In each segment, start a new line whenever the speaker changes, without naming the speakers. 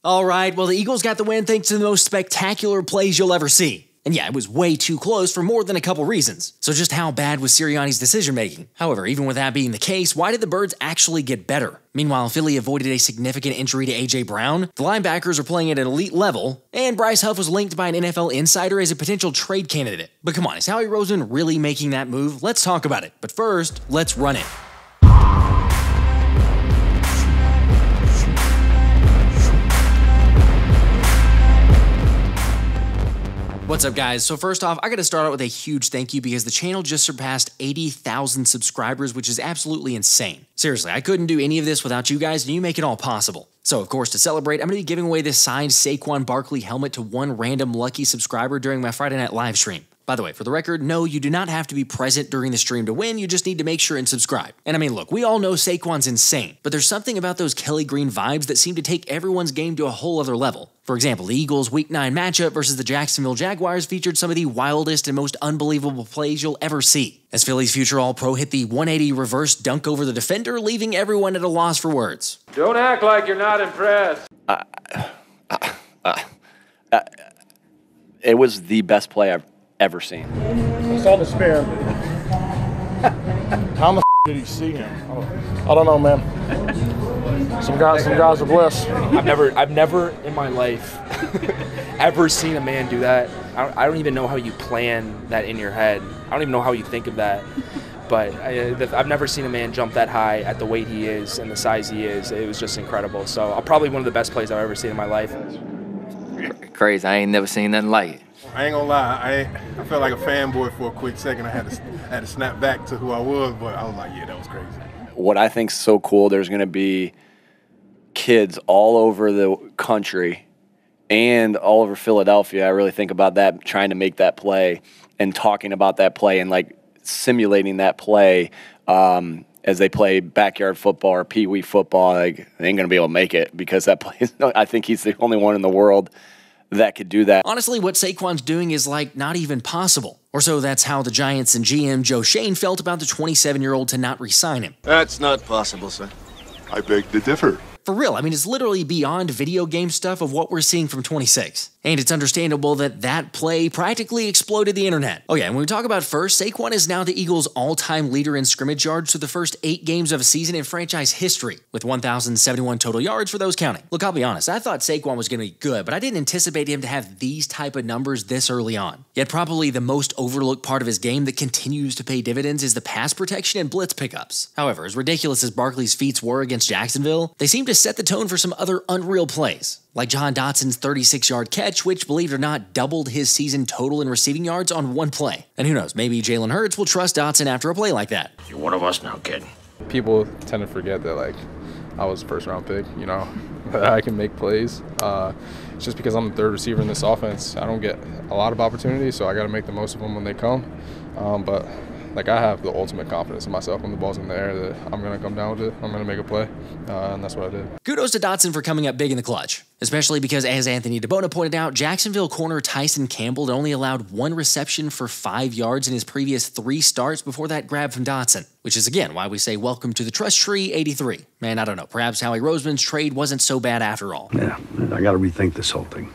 Alright, well the Eagles got the win thanks to the most spectacular plays you'll ever see. And yeah, it was way too close for more than a couple reasons. So just how bad was Sirianni's decision making? However, even with that being the case, why did the Birds actually get better? Meanwhile, Philly avoided a significant injury to A.J. Brown, the linebackers are playing at an elite level, and Bryce Huff was linked by an NFL Insider as a potential trade candidate. But come on, is Howie Roseman really making that move? Let's talk about it. But first, let's run it. What's up guys? So first off, I gotta start out with a huge thank you because the channel just surpassed 80,000 subscribers, which is absolutely insane. Seriously, I couldn't do any of this without you guys, and you make it all possible. So of course, to celebrate, I'm gonna be giving away this signed Saquon Barkley helmet to one random lucky subscriber during my Friday night live stream. By the way, for the record, no, you do not have to be present during the stream to win, you just need to make sure and subscribe. And I mean, look, we all know Saquon's insane, but there's something about those Kelly Green vibes that seem to take everyone's game to a whole other level. For example, the Eagles' Week 9 matchup versus the Jacksonville Jaguars featured some of the wildest and most unbelievable plays you'll ever see, as Philly's future All-Pro hit the 180 reverse dunk over the defender, leaving everyone at a loss for words.
Don't act like you're not impressed.
It was the best play I've ever seen.
I saw the spare. How the did he see him? I don't know, man. Some guys are blessed.
I've never in my life ever seen a man do that. I don't even know how you plan that in your head. I don't even know how you think of that. But I've never seen a man jump that high at the weight he is and the size he is. It was just incredible. So probably one of the best plays I've ever seen in my life.
Crazy. I ain't never seen nothing like it.
I ain't gonna lie, I felt like a fanboy for a quick second. I had to snap back to who I was, but I was like, yeah, that was crazy.
What I think's so cool, there's going to be kids all over the country and all over Philadelphia. I really think about that, trying to make that play and talking about that play and like simulating that play as they play backyard football or pee-wee football. Like, they ain't going to be able to make it because that play, I think he's the only one in the world that could do that.
Honestly, what Saquon's doing is like not even possible. Or so that's how the Giants and GM Joe Schoen felt about the 27-year-old to not re-sign him.
That's not possible, sir.
I beg to differ.
For real, I mean, it's literally beyond video game stuff of what we're seeing from 26. And it's understandable that that play practically exploded the internet. Oh yeah, and when we talk about first, Saquon is now the Eagles' all-time leader in scrimmage yards through the first 8 games of a season in franchise history, with 1,071 total yards for those counting. Look, I'll be honest, I thought Saquon was going to be good, but I didn't anticipate him to have these type of numbers this early on. Yet probably the most overlooked part of his game that continues to pay dividends is the pass protection and blitz pickups. However, as ridiculous as Barkley's feats were against Jacksonville, they seem to set the tone for some other unreal plays, like Jahan Dotson's 36-yard catch, which, believe it or not, doubled his season total in receiving yards on one play. And who knows, maybe Jalen Hurts will trust Dotson after a play like that.
You're one of us now, kid.
People tend to forget that, like, I was a first-round pick, you know, that I can make plays. It's just because I'm the third receiver in this offense. I don't get a lot of opportunities, so I got to make the most of them when they come. But like, I have the ultimate confidence in myself when the ball's in the air that I'm going to come down with it, I'm going to make a play, and that's what I did.
Kudos to Dotson for coming up big in the clutch, especially because, as Anthony DeBona pointed out, Jacksonville corner Tyson Campbell only allowed 1 reception for 5 yards in his previous 3 starts before that grab from Dotson, which is again why we say welcome to the trust tree 83. Man, I don't know, perhaps Howie Roseman's trade wasn't so bad after all.
Yeah, I got to rethink this whole thing.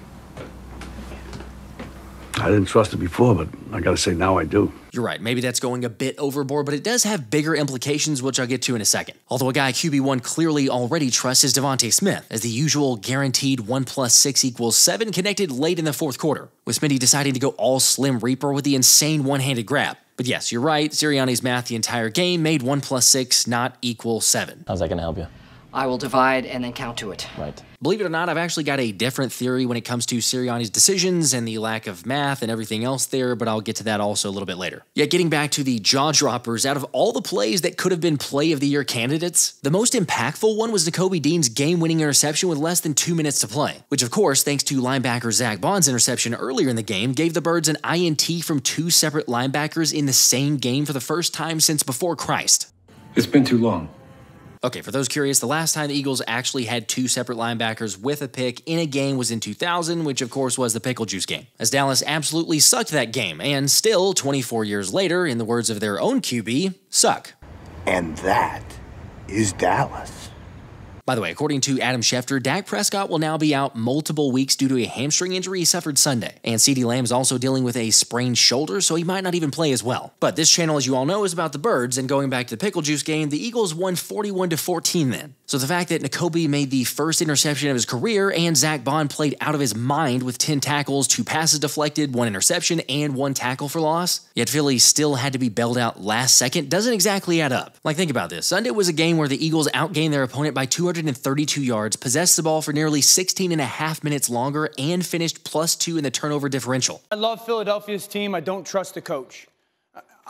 I didn't trust it before, but I got to say now I do.
You're right, maybe that's going a bit overboard, but it does have bigger implications, which I'll get to in a second. Although a guy QB1 clearly already trusts is Devonta Smith, as the usual guaranteed 1 + 6 = 7 connected late in the 4th quarter, with Smitty deciding to go all Slim Reaper with the insane one-handed grab. But yes, you're right, Sirianni's math the entire game made 1 + 6 not equal 7.
How's that gonna help you?
I will divide and then count to it.
Right.
Believe it or not, I've actually got a different theory when it comes to Sirianni's decisions and the lack of math and everything else there, but I'll get to that also a little bit later. Yet getting back to the jaw-droppers, out of all the plays that could have been Play of the Year candidates, the most impactful one was Nakobe Dean's game-winning interception with less than 2 minutes to play, which of course, thanks to linebacker Zack Baun's interception earlier in the game, gave the Birds an INT from 2 separate linebackers in the same game for the first time since before Christ.
It's been too long.
Okay, for those curious, the last time the Eagles actually had 2 separate linebackers with a pick in a game was in 2000, which of course was the Pickle Juice game, as Dallas absolutely sucked that game, and still, 24 years later, in the words of their own QB, suck.
And that is Dallas.
By the way, according to Adam Schefter, Dak Prescott will now be out multiple weeks due to a hamstring injury he suffered Sunday. And CeeDee Lamb is also dealing with a sprained shoulder, so he might not even play as well. But this channel, as you all know, is about the Birds, and going back to the Pickle Juice game, the Eagles won 41-14 then. So the fact that Nakobe made the first interception of his career and Zack Baun played out of his mind with 10 tackles, 2 passes deflected, 1 interception, and 1 tackle for loss, yet Philly still had to be bailed out last second, doesn't exactly add up. Like, think about this. Sunday was a game where the Eagles outgained their opponent by 232 yards, possessed the ball for nearly 16 and a half minutes longer, and finished +2 in the turnover differential.
I love Philadelphia's team. I don't trust the coach.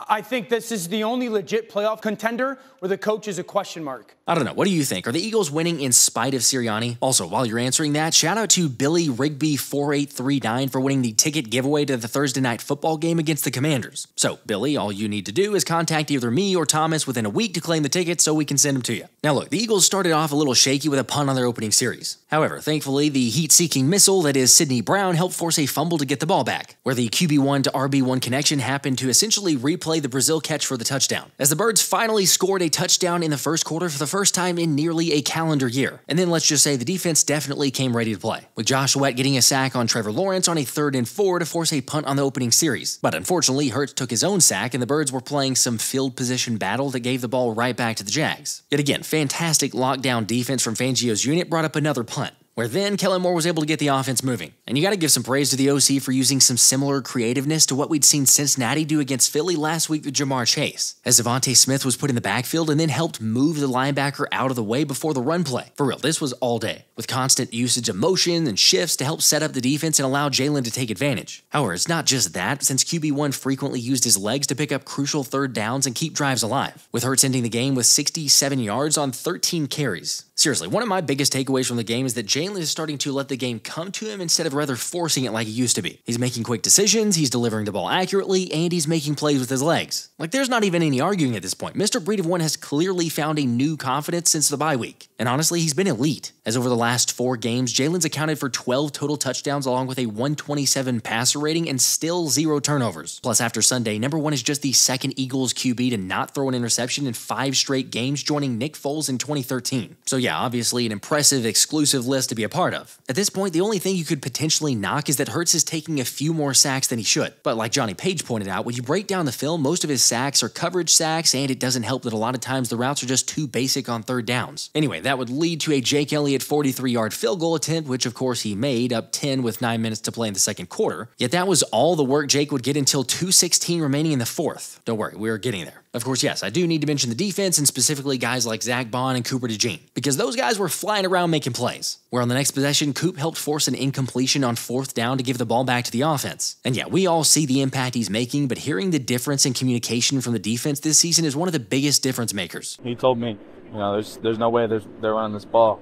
I think this is the only legit playoff contender where the coach is a question mark.
I don't know. What do you think? Are the Eagles winning in spite of Sirianni? Also, while you're answering that, shout out to Billy Rigby4839 for winning the ticket giveaway to the Thursday night football game against the Commanders. So, Billy, all you need to do is contact either me or Thomas within a week to claim the ticket so we can send them to you. Now look, the Eagles started off a little shaky with a punt on their opening series. However, thankfully, the heat-seeking missile that is Sidney Brown helped force a fumble to get the ball back, where the QB1 to RB1 connection happened to essentially replay the Brazil catch for the touchdown, as the Birds finally scored a touchdown in the first quarter for the first time in nearly a calendar year. And then let's just say the defense definitely came ready to play, with Josh Sweat getting a sack on Trevor Lawrence on a 3rd and 4 to force a punt on the opening series. But unfortunately, Hurts took his own sack and the Birds were playing some field position battle that gave the ball right back to the Jags. Yet again, fantastic lockdown defense from Fangio's unit brought up another punt, where then Kellen Moore was able to get the offense moving. And you gotta give some praise to the OC for using some similar creativeness to what we'd seen Cincinnati do against Philly last week with Jamar Chase, as Devonta Smith was put in the backfield and then helped move the linebacker out of the way before the run play. For real, this was all day, with constant usage of motion and shifts to help set up the defense and allow Jalen to take advantage. However, it's not just that, since QB1 frequently used his legs to pick up crucial 3rd downs and keep drives alive, with Hurts ending the game with 67 yards on 13 carries. Seriously, one of my biggest takeaways from the game is that Jalen is starting to let the game come to him instead of rather forcing it like he used to be. He's making quick decisions, he's delivering the ball accurately, and he's making plays with his legs. Like, there's not even any arguing at this point. Mr. Breed of One has clearly found a new confidence since the bye week. And honestly, he's been elite, as over the last 4 games, Jalen's accounted for 12 total touchdowns along with a 127 passer rating and still 0 turnovers. Plus, after Sunday, number 1 is just the 2nd Eagles QB to not throw an interception in 5 straight games, joining Nick Foles in 2013. So yeah, obviously an impressive exclusive list to be a part of. At this point, the only thing you could potentially knock is that Hurts is taking a few more sacks than he should. But like Johnny Page pointed out, when you break down the film, most of his sacks are coverage sacks, and it doesn't help that a lot of times the routes are just too basic on 3rd downs. Anyway, that would lead to a Jake Elliott 43-yard field goal attempt, which of course he made, up 10 with 9 minutes to play in the 2nd quarter. Yet that was all the work Jake would get until 2:16 remaining in the 4th. Don't worry, we're getting there. Of course, yes, I do need to mention the defense, and specifically guys like Zack Baun and Cooper DeJean, because those guys were flying around making plays. Where on the next possession, Coop helped force an incompletion on 4th down to give the ball back to the offense. And yeah, we all see the impact he's making, but hearing the difference in communication from the defense this season is one of the biggest difference makers.
He told me, there's no way they're running this ball.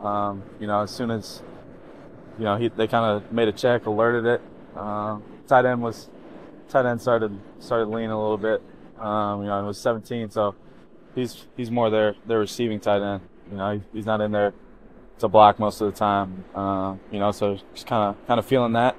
As soon as, they kind of made a check, alerted it. Tight end started leaning a little bit. It was 17, so he's more their receiving tight end. He's not in there to block most of the time. So just kind of feeling that.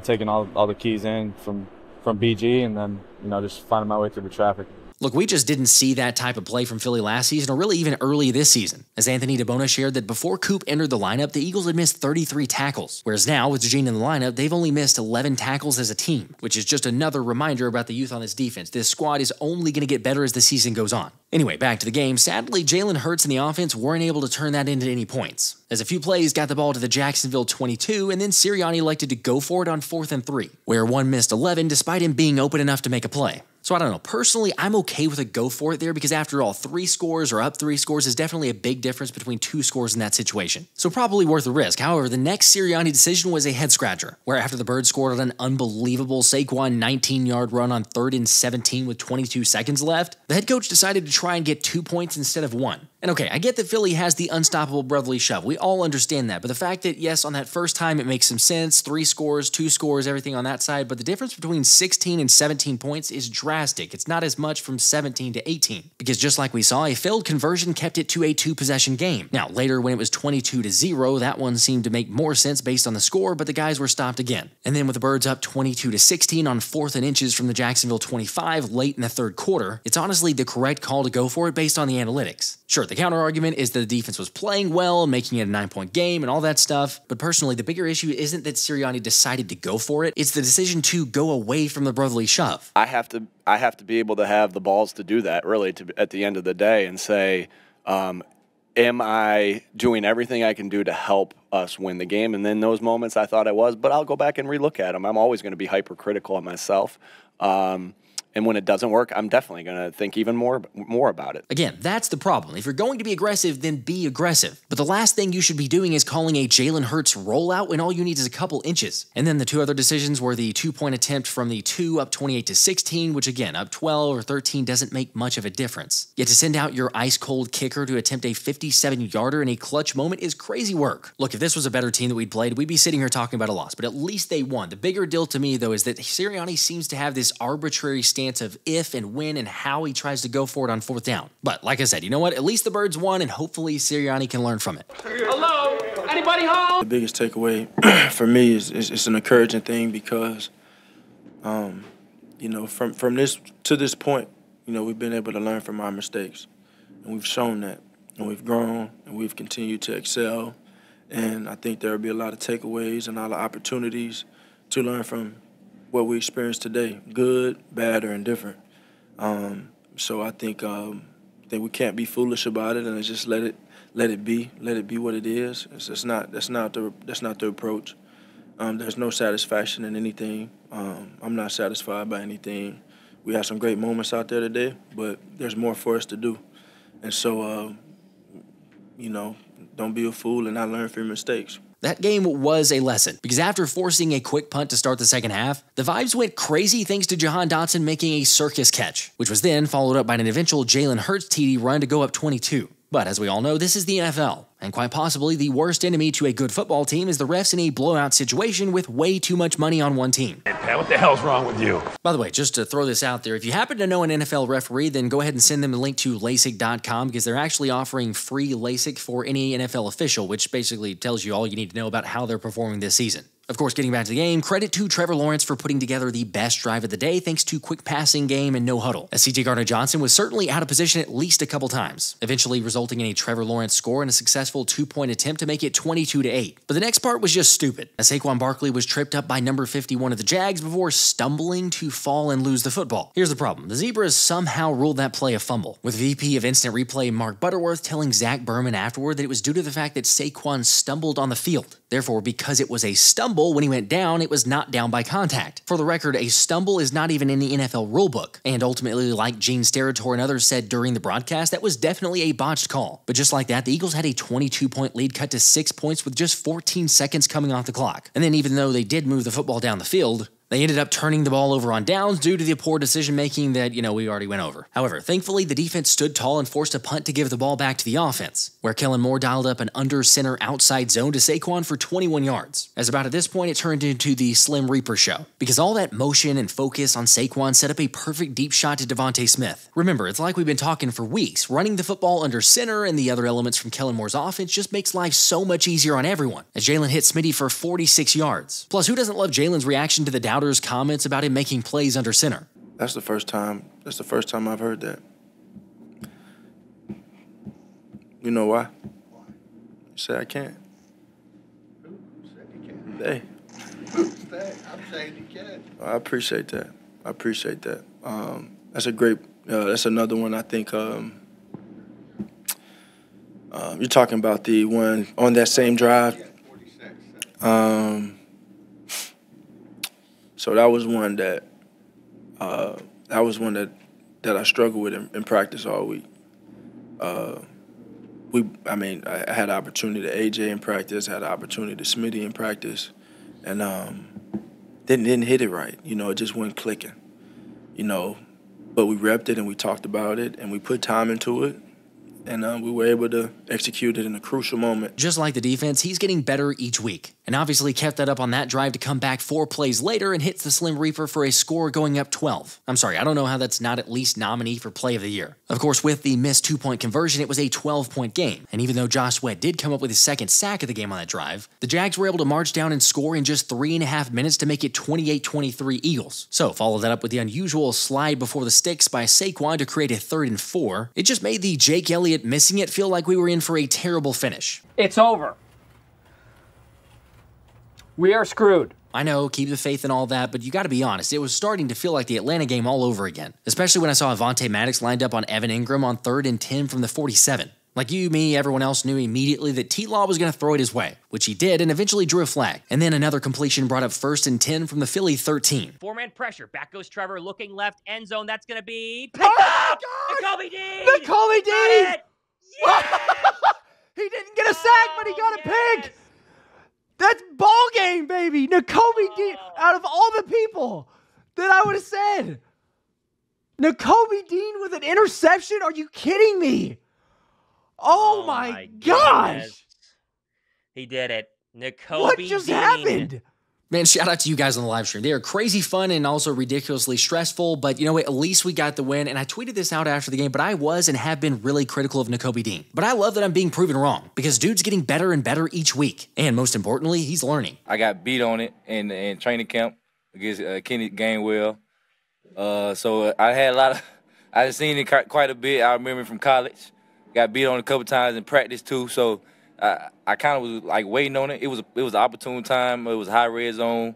Taking all the keys in from BG, and then just finding my way through the traffic.
Look, we just didn't see that type of play from Philly last season, or really even early this season, as Anthony DeBona shared that before Coop entered the lineup, the Eagles had missed 33 tackles, whereas now, with DeJean in the lineup, they've only missed 11 tackles as a team, which is just another reminder about the youth on this defense. This squad is only going to get better as the season goes on. Anyway, back to the game. Sadly, Jalen Hurts and the offense weren't able to turn that into any points, as a few plays got the ball to the Jacksonville 22, and then Sirianni elected to go for it on 4th and 3, where one missed 11 despite him being open enough to make a play. So I don't know, personally, I'm okay with a go for it there because after all, 3 scores or up 3 scores is definitely a big difference between 2 scores in that situation. So probably worth the risk. However, the next Sirianni decision was a head scratcher, where after the Birds scored on an unbelievable Saquon 19-yard run on 3rd and 17 with 22 seconds left, the head coach decided to try and get 2 points instead of 1. And okay, I get that Philly has the unstoppable brotherly shove. We all understand that. But the fact that, yes, on that first time it makes some sense, 3 scores, 2 scores, everything on that side, but the difference between 16 and 17 points is drastic. It's not as much from 17 to 18. Because just like we saw, a failed conversion kept it to a 2-possession game. Now, later when it was 22-0, that one seemed to make more sense based on the score, but the guys were stopped again. And then with the Birds up 22-16 on 4th and inches from the Jacksonville 25 late in the 3rd quarter, it's honestly the correct call to go for it based on the analytics. Sure, the counter argument is that the defense was playing well, making it a 9-point game and all that stuff, but personally, the bigger issue isn't that Sirianni decided to go for it, it's the decision to go away from the brotherly shove.
I have to be able to have the balls to do that, really, at the end of the day, and say, am I doing everything I can do to help us win the game? And in those moments, I thought I was, but I'll go back and relook at them. I'm always going to be hypercritical of myself. And when it doesn't work, I'm definitely going to think even more about it.
Again, that's the problem. If you're going to be aggressive, then be aggressive. But the last thing you should be doing is calling a Jalen Hurts rollout when all you need is a couple inches. And then the two other decisions were the 2-point attempt from the 2 up 28-16, which again, up 12 or 13 doesn't make much of a difference. Yet to send out your ice-cold kicker to attempt a 57-yarder in a clutch moment is crazy work. Look, if this was a better team that we'd played, we'd be sitting here talking about a loss, but at least they won. The bigger deal to me, though, is that Sirianni seems to have this arbitrary stance of if and when and how he tries to go for it on 4th down. But like I said, you know what? At least the Birds won, and hopefully Sirianni can learn from it.
Hello? Anybody home?
The biggest takeaway for me is it's an encouraging thing because, you know, from this to this point, you know, we've been able to learn from our mistakes, and we've shown that, and we've grown, and we've continued to excel, and I think there will be a lot of takeaways and a lot of opportunities to learn from what we experienced today, good, bad, or indifferent. So I think that we can't be foolish about it and just let it be what it is. That's not the approach. There's no satisfaction in anything. I'm not satisfied by anything. We had some great moments out there today, but there's more for us to do. And so, you know, don't be a fool and not learn from your mistakes.
That game was a lesson, because after forcing a quick punt to start the second half, the vibes went crazy thanks to Jahan Dotson making a circus catch, which was then followed up by an eventual Jalen Hurts TD run to go up 22. But as we all know, this is the NFL, and quite possibly the worst enemy to a good football team is the refs in a blowout situation with way too much money on one team.
Hey, Pat, what the hell's wrong with you?
By the way, just to throw this out there, if you happen to know an NFL referee, then go ahead and send them the link to LASIK.com, because they're actually offering free LASIK for any NFL official, which basically tells you all you need to know about how they're performing this season. Of course, getting back to the game, credit to Trevor Lawrence for putting together the best drive of the day thanks to quick passing game and no huddle, as C.J. Gardner-Johnson was certainly out of position at least a couple times, eventually resulting in a Trevor Lawrence score and a successful 2-point attempt to make it 22-8. But the next part was just stupid, as Saquon Barkley was tripped up by number 51 of the Jags before stumbling to fall and lose the football. Here's the problem. The Zebras somehow ruled that play a fumble, with VP of Instant Replay Mark Butterworth telling Zack Baun afterward that it was due to the fact that Saquon stumbled on the field. Therefore, because it was a stumble when he went down, it was not down by contact. For the record, a stumble is not even in the NFL rulebook, and ultimately, like Gene Steratore and others said during the broadcast, that was definitely a botched call. But just like that, the Eagles had a 22-point lead cut to 6 points with just 14 seconds coming off the clock. And then even though they did move the football down the field, they ended up turning the ball over on downs due to the poor decision-making that, we already went over. However, thankfully, the defense stood tall and forced a punt to give the ball back to the offense, where Kellen Moore dialed up an under-center outside zone to Saquon for 21 yards. As about at this point, it turned into the Slim Reaper show, because all that motion and focus on Saquon set up a perfect deep shot to Devonta Smith. Remember, it's like we've been talking for weeks. Running the football under center and the other elements from Kellen Moore's offense just makes life so much easier on everyone, as Jalen hit Smitty for 46 yards. Plus, who doesn't love Jalen's reaction to the doubters' comments about him making plays under center?
That's the first time I've heard that. You know why? You say I can't.
Who said you can't?
They.
I'm saying you can.
I appreciate that. That's a great. That's another one I think. You're talking about the one on that same drive.
Yeah, 46.
So that was one that I struggled with in practice all week. I had an opportunity to AJ in practice, had an opportunity to Smitty in practice, and didn't hit it right. It just wasn't clicking. But we repped it and we talked about it and we put time into it. And we were able to execute it in a crucial moment.
Just like the defense, he's getting better each week, and obviously kept that up on that drive to come back 4 plays later and hits the Slim Reaper for a score going up 12. I'm sorry, I don't know how that's not at least nominee for Play of the Year. Of course, with the missed 2-point conversion, it was a 12-point game, and even though Josh Sweat did come up with his second sack of the game on that drive, the Jags were able to march down and score in just 3.5 minutes to make it 28-23 Eagles. So, follow that up with the unusual slide before the sticks by Saquon to create a 3rd and 4. It just made the Jake Elliott it, missing it, feel like we were in for a terrible finish.
It's over. We are screwed.
I know, keep the faith and all that, but you gotta be honest, it was starting to feel like the Atlanta game all over again. Especially when I saw Avonte Maddox lined up on Evan Ingram on 3rd and 10 from the 47. Like you, me, everyone else knew immediately that T-Law was gonna throw it his way, which he did and eventually drew a flag. And then another completion brought up 1st and 10 from the Philly 13.
Four-man pressure. Back goes Trevor, looking left, end zone. That's gonna be picked up! Nakobe Dean!
Nakobe Dean!
Yeah!
He didn't get a sack, but he got a pick! That's ball game, baby! Nakobe Dean, out of all the people that I would have said, Nakobe Dean with an interception? Are you kidding me? Oh my gosh!
Goodness. He did it. Nakobe
What just
Dean.
happened?
Man, shout out to you guys on the live stream. They are crazy fun and also ridiculously stressful, but you know what? At least we got the win, and I tweeted this out after the game, but I was and have been really critical of Nakobe Dean. But I love that I'm being proven wrong, because dude's getting better and better each week, and most importantly, he's learning.
I got beat on it in training camp against Kenny Gainwell. So I had I've seen it quite a bit. I remember from college. Got beat on a couple times in practice too, so I kind of was like waiting on it. It was an opportune time. It was high red zone.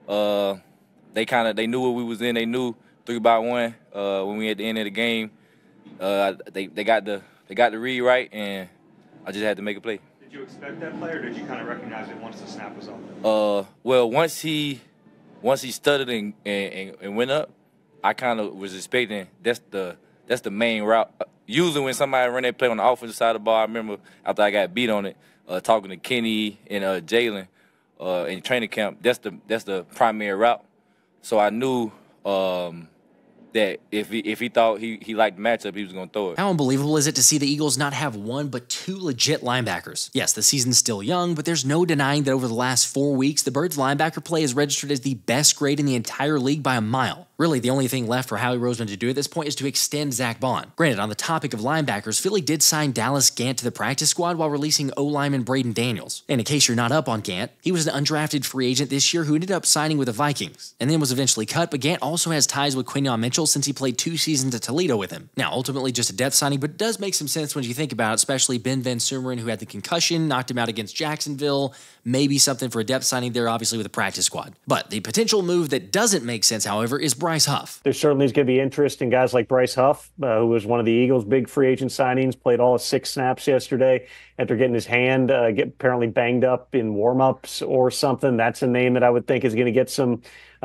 They knew what we was in. They knew 3-by-1 when we at the end of the game. They got the read right, and I just had to make a play.
Did you expect that play, or did you kind of recognize it once the snap was off?
Well, once he stuttered and went up, I kind of was expecting that's the main route. Usually when somebody run that play on the offensive side of the ball, I remember after I got beat on it, talking to Kenny and Jalen in training camp, that's the primary route. So I knew that if he thought he liked the matchup, he was going to throw it.
How unbelievable is it to see the Eagles not have one but two legit linebackers? Yes, the season's still young, but there's no denying that over the last 4 weeks, the Birds linebacker play is registered as the best grade in the entire league by a mile. Really, the only thing left for Howie Roseman to do at this point is to extend Zack Baun. Granted, on the topic of linebackers, Philly did sign Dallas Gant to the practice squad while releasing O-lineman Braden Daniels. And in case you're not up on Gant, he was an undrafted free agent this year who ended up signing with the Vikings, and then was eventually cut, but Gant also has ties with Quinyon Mitchell since he played 2 seasons at Toledo with him. Now, ultimately just a depth signing, but it does make some sense when you think about it, especially Ben Van Sumeren, who had the concussion, knocked him out against Jacksonville, maybe something for a depth signing there, obviously with a practice squad. But the potential move that doesn't make sense, however, is Bryce Huff.
There certainly is going to be interest in guys like Bryce Huff, who was one of the Eagles' big free agent signings, played all of 6 snaps yesterday after getting his hand apparently banged up in warmups or something. That's a name that I would think is going to get some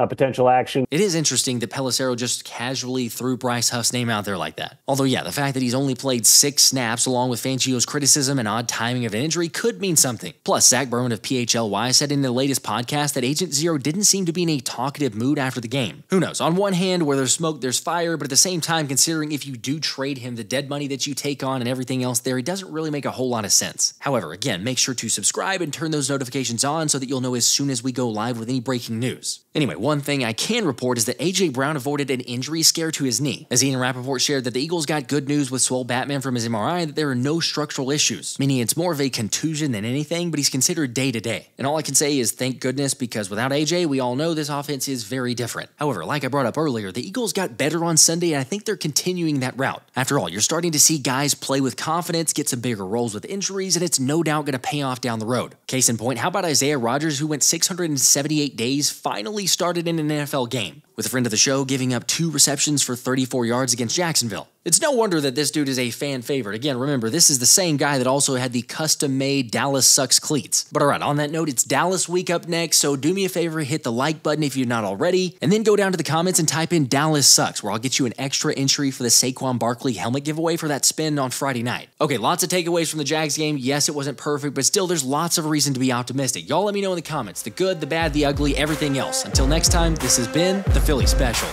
potential action.
It is interesting that Pelissero just casually threw Bryce Huff's name out there like that. Although, yeah, the fact that he's only played 6 snaps along with Fangio's criticism and odd timing of an injury could mean something. Plus, Zack Baun of PHLY said in the latest podcast that Agent Zero didn't seem to be in a talkative mood after the game. Who knows? On one hand, where there's smoke, there's fire, but at the same time, considering if you do trade him, the dead money that you take on and everything else there, it doesn't really make a whole lot of sense. However, again, make sure to subscribe and turn those notifications on so that you'll know as soon as we go live with any breaking news. Anyway, one thing I can report is that A.J. Brown avoided an injury scare to his knee, as Ian Rappaport shared that the Eagles got good news with Swole Batman from his MRI that there are no structural issues, meaning it's more of a contusion than anything, but he's considered day-to-day. And all I can say is thank goodness, because without A.J., we all know this offense is very different. However, like I brought up earlier, the Eagles got better on Sunday, and I think they're continuing that route. After all, you're starting to see guys play with confidence, get some bigger roles with injuries, and it's no doubt going to pay off down the road. Case in point, how about Isaiah Rodgers, who went 678 days, finally started in an NFL game, with a friend of the show giving up 2 receptions for 34 yards against Jacksonville. It's no wonder that this dude is a fan favorite. Again, remember, this is the same guy that also had the custom-made Dallas Sucks cleats. But alright, on that note, it's Dallas week up next, so do me a favor, hit the like button if you're not already, and then go down to the comments and type in Dallas Sucks, where I'll get you an extra entry for the Saquon Barkley helmet giveaway for that spin on Friday night. Okay, lots of takeaways from the Jags game. Yes, it wasn't perfect, but still, there's lots of reason to be optimistic. Y'all let me know in the comments, the good, the bad, the ugly, everything else. Until next time, this has been the Philly Special.